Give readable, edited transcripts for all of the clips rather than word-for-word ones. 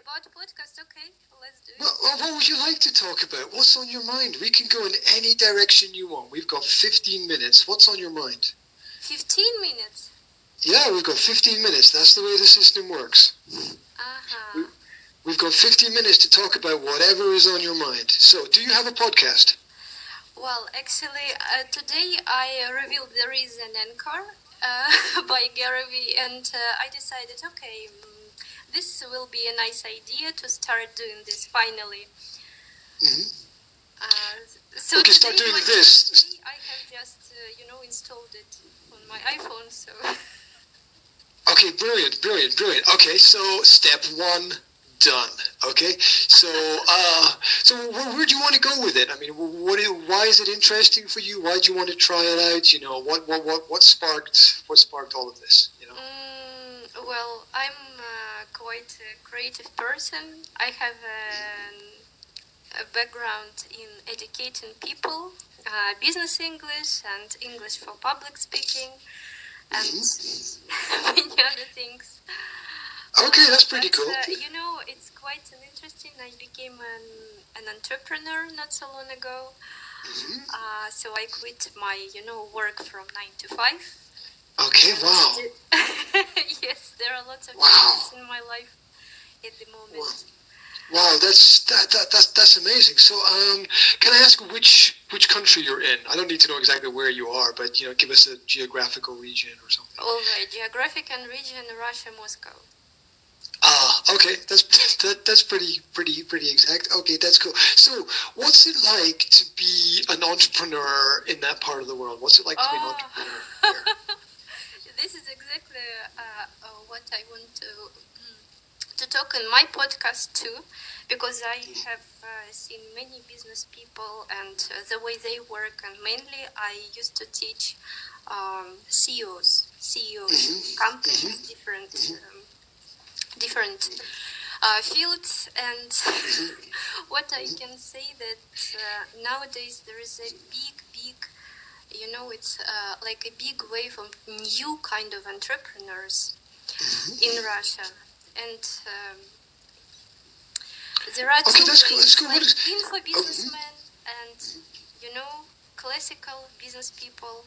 About podcast, okay, let's do it. Well, what would you like to talk about? What's on your mind? We can go in any direction you want. We've got 15 minutes. What's on your mind? 15 minutes? Yeah, we've got 15 minutes. That's the way the system works. Uh-huh. We've got 15 minutes to talk about whatever is on your mind. So, do you have a podcast? Well, actually, today I revealed there is an anchor by Gary, and I decided, okay, this will be a nice idea to start doing this finally. So okay, start doing this. I have just, installed it on my iPhone, so... Okay, brilliant. Okay, so step one, done. Okay, so where do you want to go with it? I mean, why is it interesting for you? Why do you want to try it out? You know, what sparked all of this? You know. Well, I'm quite a creative person. I have a background in educating people, business English and English for public speaking, and many other things. Okay, that's pretty cool. It's quite interesting. I became an entrepreneur not so long ago. So I quit my, work from 9 to 5. Okay, wow. Yes, there are lots of changes in my life at the moment. Wow, that's amazing. So, can I ask which country you're in? I don't need to know exactly where you are, but give us a geographical region or something. All right, geographic and region: Russia, Moscow. Okay, that's pretty exact. Okay, that's cool. So, what's it like to be an entrepreneur in that part of the world? What's it like to be an entrepreneur here? This is exactly what I want to talk in my podcast too, because I have seen many business people and the way they work, and mainly I used to teach CEOs of companies, different fields, and what I can say that nowadays there is a big, it's like a big wave of new kind of entrepreneurs in Russia, and there are two ways, like info businessmen and classical business people.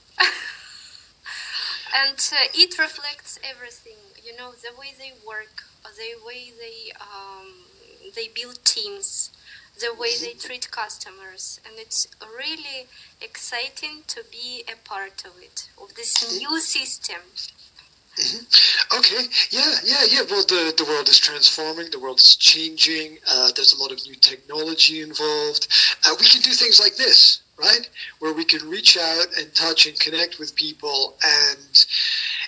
And it reflects everything, the way they work, the way they build teams, the way they treat customers, and it's really exciting to be a part of it, of this new system. Okay, yeah. Well, the world is transforming. The world is changing. There's a lot of new technology involved. We can do things like this, right? Where we can reach out and touch and connect with people. And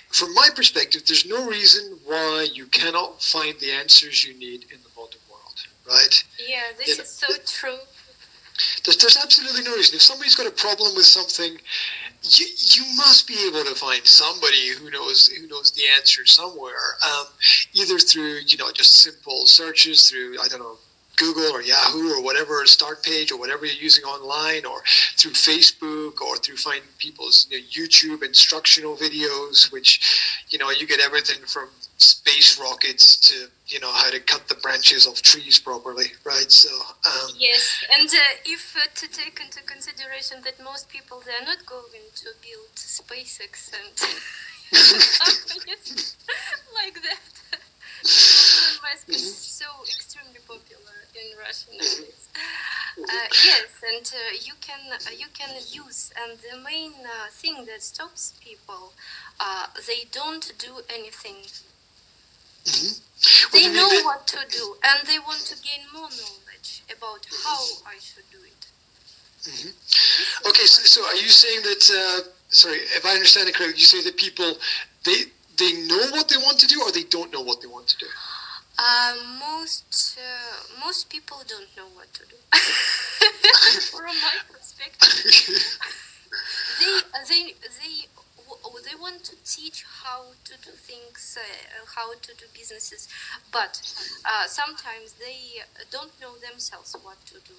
from my perspective, there's no reason why you cannot find the answers you need in the modern world, right? Yeah, this is so true. There's absolutely no reason. If somebody's got a problem with something, you must be able to find somebody who knows the answer somewhere, either through just simple searches through, I don't know, Google or Yahoo or whatever start page or whatever you're using online, or through Facebook, or through finding people's YouTube instructional videos, which you get everything from space rockets to how to cut the branches of trees properly, right? So yes, and if to take into consideration that most people, they are not going to build SpaceX and companies like that. Elon Musk is so extremely popular in Russia nowadays. Yes, and you can use, and the main thing that stops people, they don't do anything. They know what to do, and they want to gain more knowledge about how I should do it. Okay, so are you saying that? Sorry, if I understand it correctly, you say that people they know what they want to do, or they don't know what they want to do? Most people don't know what to do. From my perspective, they want to teach how to do things, how to do businesses, but sometimes they don't know themselves what to do.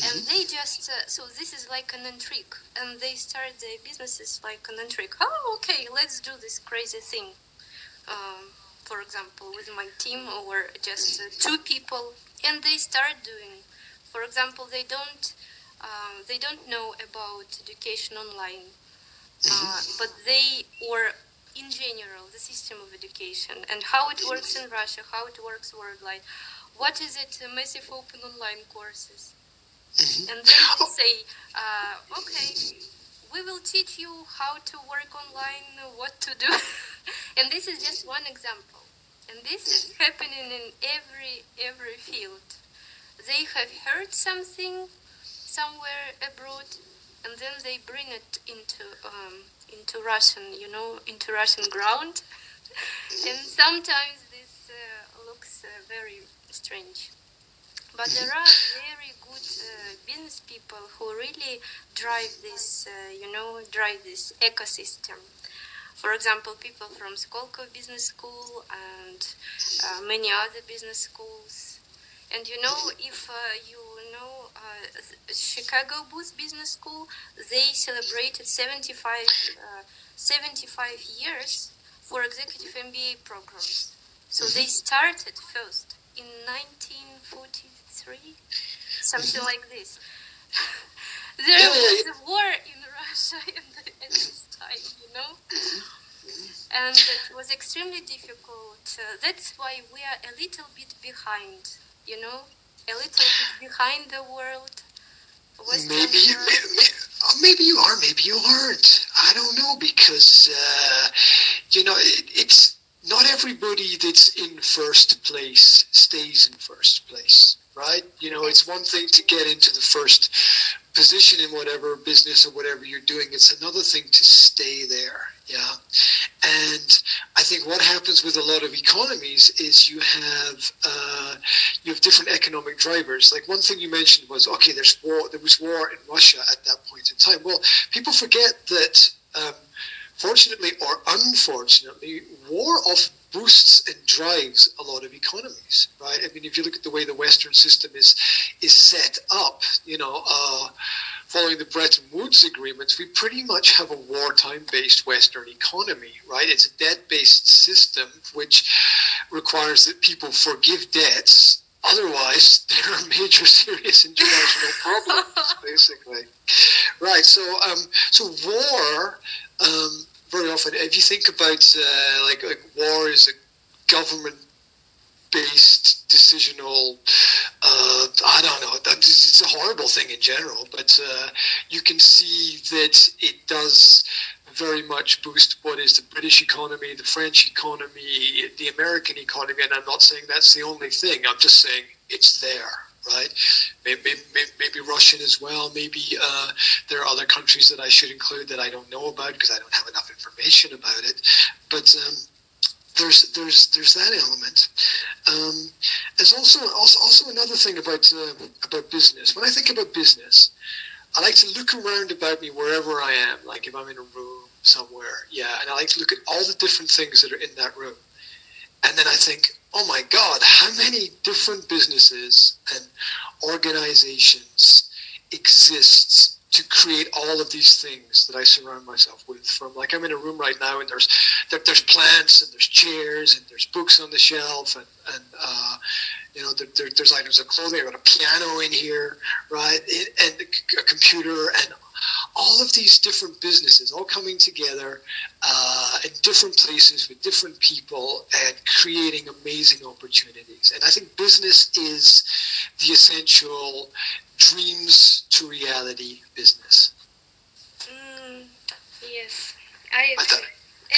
And they just, so this is like an intrigue, and they start their businesses like an intrigue. Oh, okay, let's do this crazy thing. for example, with my team or just two people, and they start doing. For example, they don't know about education online, but they, or in general, the system of education and how it works in Russia, how it works worldwide. What is it? Massive open online courses. And then they say, okay, we will teach you how to work online, what to do. And this is just one example. And this is happening in every field. They have heard something somewhere abroad, and then they bring it into Russian, into Russian ground. And sometimes this looks very strange. But there are very good business people who really drive this, drive this ecosystem. For example, people from Skolkovo Business School and many other business schools. And if Chicago Booth Business School, they celebrated 75 years for executive MBA programs. So they started first in 1943, something like this. There was a war in Russia at this time, and it was extremely difficult. That's why we are a little bit behind, a little bit behind the world. Maybe you are, maybe you aren't. I don't know, because it's not everybody that's in first place stays in first place, right? It's one thing to get into the first position in whatever business or whatever you're doing. It's another thing to stay there, yeah? And I think what happens with a lot of economies is you have different economic drivers. Like one thing you mentioned was, okay, there was war in Russia at that point in time. Well, people forget that fortunately or unfortunately, war often boosts and drives a lot of economies, right? I mean, if you look at the way the Western system is set up, following the Bretton Woods agreements, we pretty much have a wartime-based Western economy, right? It's a debt-based system which requires that people forgive debts. Otherwise, there are major serious international problems, basically. Right, so war, very often, if you think about like war is a government-based decisional, I don't know, it's a horrible thing in general, but you can see that it does very much boost what is the British economy, the French economy, the American economy, and I'm not saying that's the only thing, I'm just saying it's there, right? Maybe Russian as well, maybe there are other countries that I should include that I don't know about because I don't have enough information about it, but there's that element. There's also another thing about business. When I think about business, I like to look around about me wherever I am, like if I'm in a room somewhere, yeah, and I like to look at all the different things that are in that room. And then I think, oh my God, how many different businesses and organizations exist to create all of these things that I surround myself with. From like I'm in a room right now, and there's plants and there's chairs and there's books on the shelf and there's items of clothing. I've got a piano in here, right, and a computer, and all of these different businesses all coming together in different places with different people and creating amazing opportunities. And I think business is the essential dreams to reality business. Yes, I agree.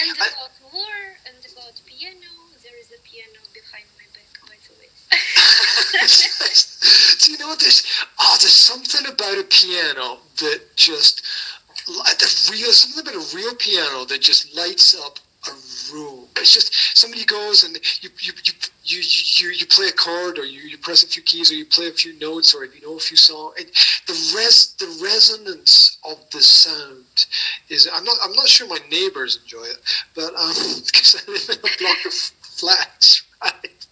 And about war and about piano, there is a piano behind my back, by the way. Do you know there's something about a piano that just something about a real piano that just lights up a room. It's just somebody goes and you play a chord, or you press a few keys, or you play a few notes, or if you know a few songs. The resonance of the sound is. I'm not sure my neighbors enjoy it, but because I live in a block of flats, right?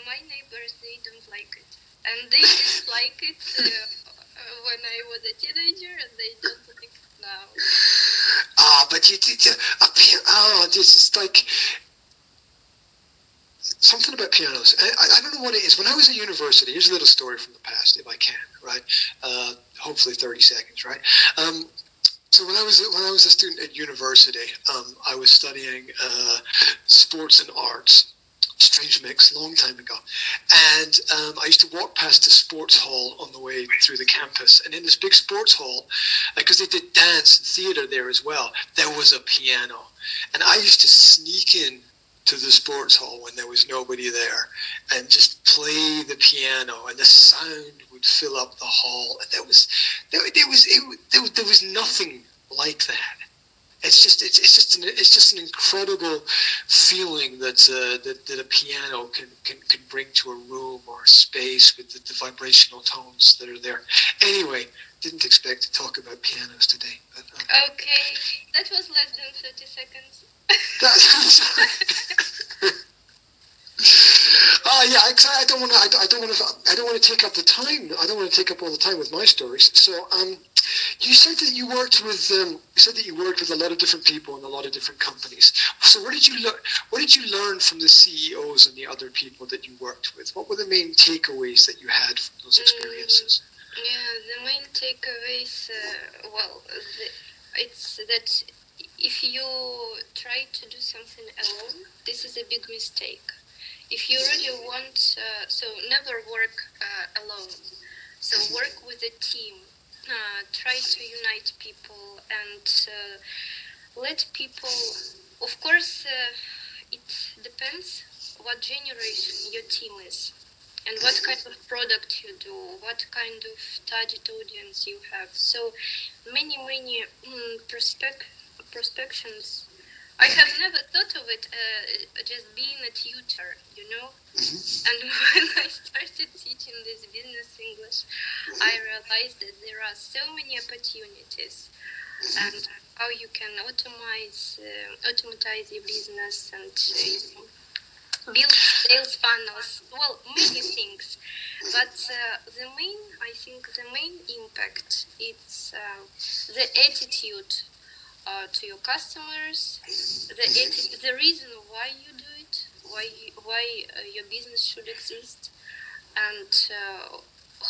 My neighbors, they don't like it, and they didn't like it when I was a teenager, and they don't like it now. but this is like something about pianos. I don't know what it is. When I was at university, here's a little story from the past, if I can, right? Hopefully 30 seconds, right? So when I was a student at university, I was studying sports and arts. Strange mix, long time ago. And I used to walk past the sports hall on the way through the campus. And in this big sports hall, because they did dance and theater there as well, there was a piano. And I used to sneak in to the sports hall when there was nobody there and just play the piano, and the sound would fill up the hall. And there was nothing like that. It's just an incredible feeling that a piano can bring to a room or a space with the vibrational tones that are there. Anyway, didn't expect to talk about pianos today. But, okay, that was less than 30 seconds. Yeah, I don't want to take up the time. I don't want to take up all the time with my stories. So, you said that you worked with a lot of different people in a lot of different companies. So, what did you learn from the CEOs and the other people that you worked with? What were the main takeaways that you had from those experiences? Yeah, the main takeaways. It's that if you try to do something alone, this is a big mistake. If you really want, so never work alone. So work with a team. Try to unite people and let people. Of course, it depends what generation your team is, and what kind of product you do, what kind of target audience you have. So many prospections. I have never thought of it just being a tutor, you know. And when I started teaching this business English, I realized that there are so many opportunities, and how you can automatize your business and build sales funnels. Well, many things, but the main impact is the attitude to your customers, the reason why you do it, why your business should exist, and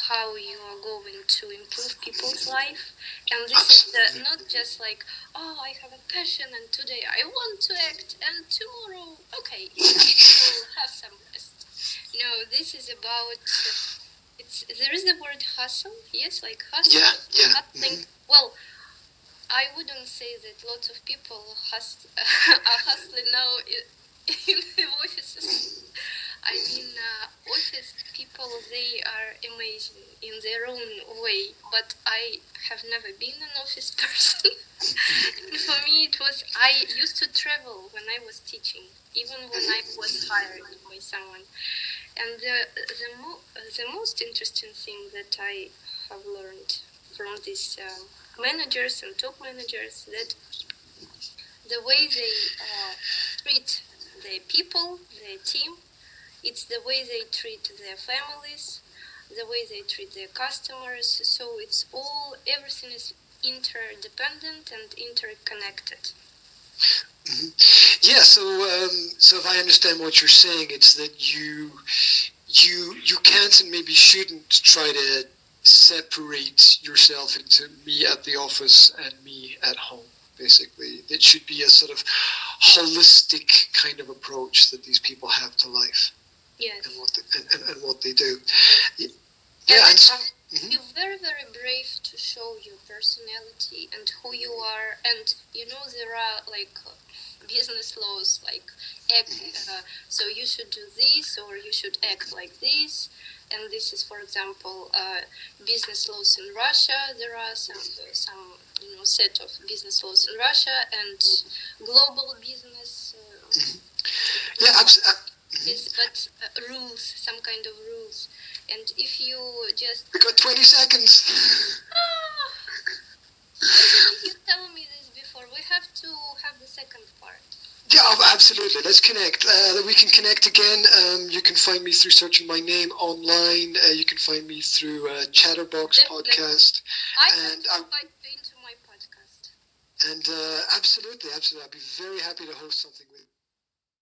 how you are going to improve people's life. And this is not just like, oh, I have a passion and today I want to act and tomorrow, okay, we'll have some rest. No, this is about, there is the word hustle, yes, like hustle, hustling. Well, I wouldn't say that lots of people are hustling now in the offices. I mean, office people, they are amazing in their own way, but I have never been an office person. And for me, I used to travel when I was teaching, even when I was hired by someone. And the most interesting thing that I have learned from these managers and top managers, that the way they treat their people, their team, it's the way they treat their families, the way they treat their customers. So everything is interdependent and interconnected. Yeah. So if I understand what you're saying, it's that you can't and maybe shouldn't try to separate yourself into me at the office and me at home. Basically, it should be a sort of holistic kind of approach that these people have to life. Yes. And what they do. Yes. Yeah, and some. You're very, very brave to show your personality and who you are. And there are like business laws, like so you should do this or you should act like this. And this is, for example, business laws in Russia. There are some set of business laws in Russia and global business. Yeah, absolutely. Yes, but rules, some kind of rules. And if you just... We got 20 seconds. Why didn't you tell me this before? We have to have the second part. Yeah, absolutely. Let's connect. We can connect again. You can find me through searching my name online. You can find me through Chatterbox podcast. I want to invite you into my podcast. And absolutely, I'd be very happy to host something with